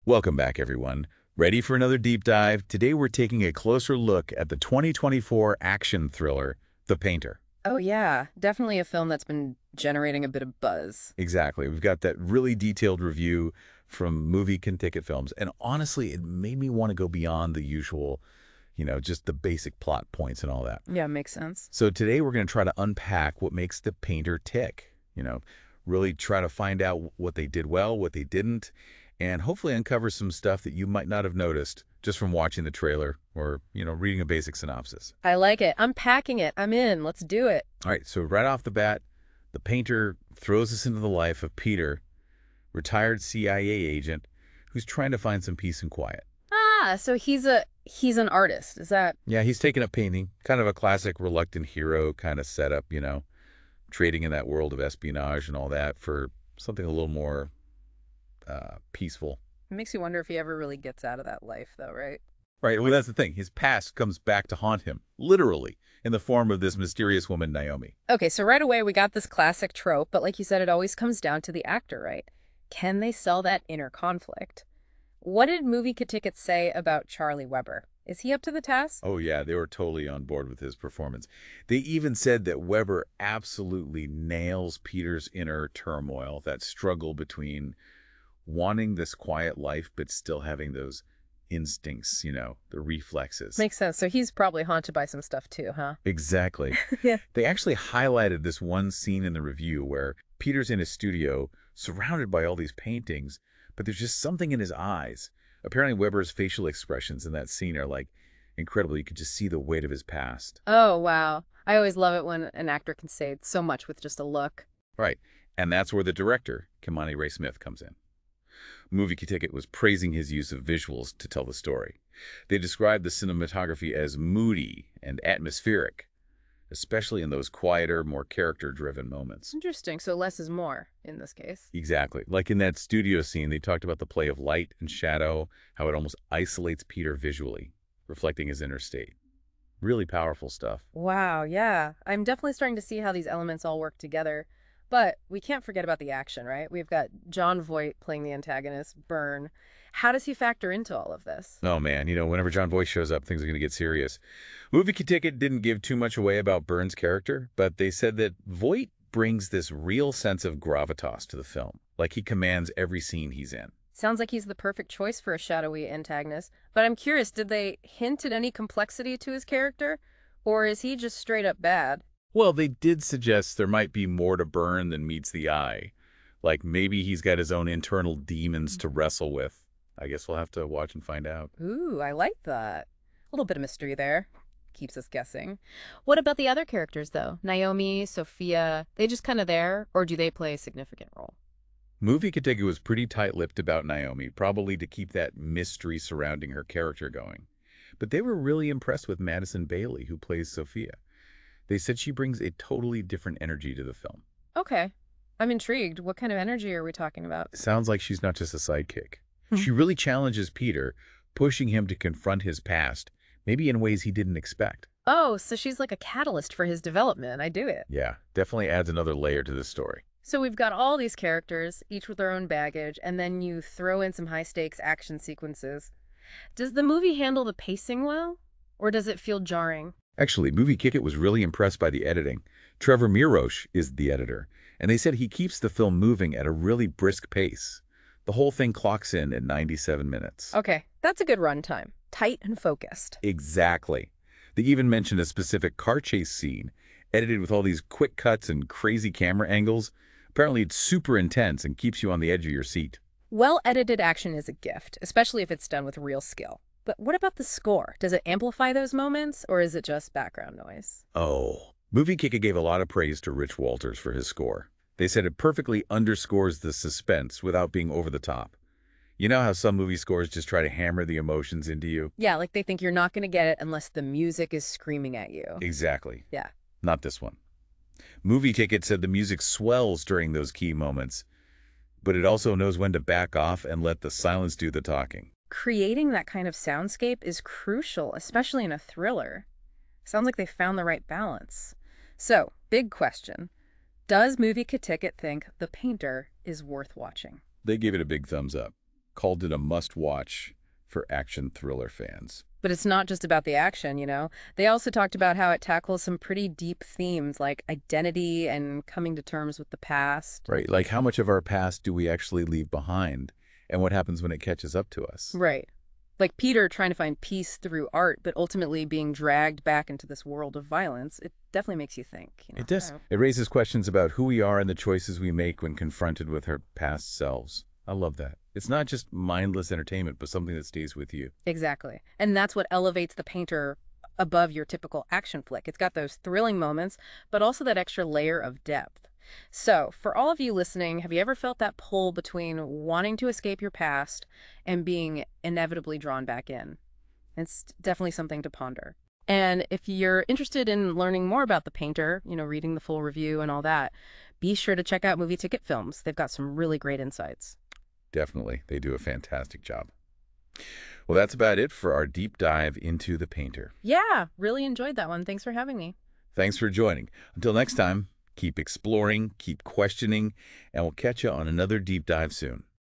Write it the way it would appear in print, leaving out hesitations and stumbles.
Welcome back, everyone. Ready for another deep dive? Today we're taking a closer look at the 2024 action thriller, The Painter. Oh, yeah. Definitely a film that's been generating a bit of buzz. Exactly. We've got that really detailed review from Movie Can Ticket Films, and honestly, it made me want to go beyond the usual, just the basic plot points and all that. Yeah, makes sense. So today we're going to try to unpack what makes The Painter tick, really try to find out what they did well, what they didn't, and hopefully uncover some stuff that you might not have noticed just from watching the trailer or, reading a basic synopsis. I like it. I'm packing it. I'm in. Let's do it. All right, so right off the bat, The Painter throws us into the life of Peter, retired CIA agent who's trying to find some peace and quiet. Ah, so he's an artist. Is that? Yeah, he's taking up painting, kind of a classic reluctant hero kind of setup, trading in that world of espionage and all that for something a little more peaceful. It makes you wonder if he ever really gets out of that life, though, right? Right, well, that's the thing. His past comes back to haunt him, literally, in the form of this mysterious woman, Naomi. Okay, so right away we got this classic trope, but like you said, it always comes down to the actor, right? Can they sell that inner conflict? What did Movie Tickets say about Charlie Weber? Is he up to the task? Oh, yeah, they were totally on board with his performance. They even said that Weber absolutely nails Peter's inner turmoil, that struggle between wanting this quiet life but still having those instincts, the reflexes. Makes sense. So he's probably haunted by some stuff too, huh? Exactly. Yeah. They actually highlighted this one scene in the review where Peter's in his studio surrounded by all these paintings, but there's just something in his eyes. Apparently Weber's facial expressions in that scene are incredible. You could just see the weight of his past. Oh, wow. I always love it when an actor can say so much with just a look. Right. And that's where the director, Kimani Ray Smith, comes in. Movie Ticket was praising his use of visuals to tell the story. They described the cinematography as moody and atmospheric, especially in those quieter, more character-driven moments. Interesting. So less is more in this case. Exactly. Like in that studio scene, they talked about the play of light and shadow, how it almost isolates Peter visually, reflecting his inner state. Really powerful stuff. Wow, yeah. I'm definitely starting to see how these elements all work together. But we can't forget about the action, right? We've got Jon Voight playing the antagonist, Byrne. How does he factor into all of this? Oh, man. Whenever Jon Voight shows up, things are going to get serious. Movie Ticket didn't give too much away about Byrne's character, but they said that Voight brings this real sense of gravitas to the film, like he commands every scene he's in. Sounds like he's the perfect choice for a shadowy antagonist. But I'm curious, did they hint at any complexity to his character? Or is he just straight up bad? Well, they did suggest there might be more to Byrne than meets the eye. Like maybe he's got his own internal demons to wrestle with. I guess we'll have to watch and find out. Ooh, I like that. A little bit of mystery there. Keeps us guessing. What about the other characters, though? Naomi, Sophia, they just kind of there, or do they play a significant role? Movie Ticket was pretty tight-lipped about Naomi, probably to keep that mystery surrounding her character going. But they were really impressed with Madison Bailey, who plays Sophia. They said she brings a totally different energy to the film. Okay. I'm intrigued. What kind of energy are we talking about? It sounds like she's not just a sidekick. She really challenges Peter, pushing him to confront his past, maybe in ways he didn't expect. Oh, so she's like a catalyst for his development. I do it. Yeah, definitely adds another layer to this story. So we've got all these characters, each with their own baggage, and then you throw in some high-stakes action sequences. Does the movie handle the pacing well, or does it feel jarring? Actually, Movie Ticket was really impressed by the editing. Trevor Mirosh is the editor, and they said he keeps the film moving at a really brisk pace. The whole thing clocks in at 97 minutes. Okay, that's a good runtime. Tight and focused. Exactly. They even mentioned a specific car chase scene, edited with all these quick cuts and crazy camera angles. Apparently, it's super intense and keeps you on the edge of your seat. Well-edited action is a gift, especially if it's done with real skill. But what about the score? Does it amplify those moments, or is it just background noise? Oh. Movie Ticket gave a lot of praise to Rich Walters for his score. They said it perfectly underscores the suspense without being over the top. You know how some movie scores just try to hammer the emotions into you? Yeah, like they think you're not going to get it unless the music is screaming at you. Exactly. Yeah. Not this one. Movie Ticket said the music swells during those key moments, but it also knows when to back off and let the silence do the talking. Creating that kind of soundscape is crucial, especially in a thriller. Sounds like they found the right balance. So, big question. Does Movie Ticket think The Painter is worth watching? They gave it a big thumbs up, called it a must-watch for action thriller fans. But it's not just about the action, you know? They also talked about how it tackles some pretty deep themes like identity and coming to terms with the past. Right, like how much of our past do we actually leave behind, and what happens when it catches up to us? Right. Like Peter trying to find peace through art, but ultimately being dragged back into this world of violence. It definitely makes you think. It does. It raises questions about who we are and the choices we make when confronted with our past selves. I love that. It's not just mindless entertainment, but something that stays with you. Exactly. And that's what elevates The Painter above your typical action flick. It's got those thrilling moments, but also that extra layer of depth. So, for all of you listening, have you ever felt that pull between wanting to escape your past and being inevitably drawn back in? It's definitely something to ponder. And if you're interested in learning more about The Painter, reading the full review and all that, be sure to check out Movie Ticket Films. They've got some really great insights. Definitely. They do a fantastic job. Well, that's about it for our deep dive into The Painter. Yeah, really enjoyed that one. Thanks for having me. Thanks for joining. Until next time, keep exploring, keep questioning, and we'll catch you on another deep dive soon.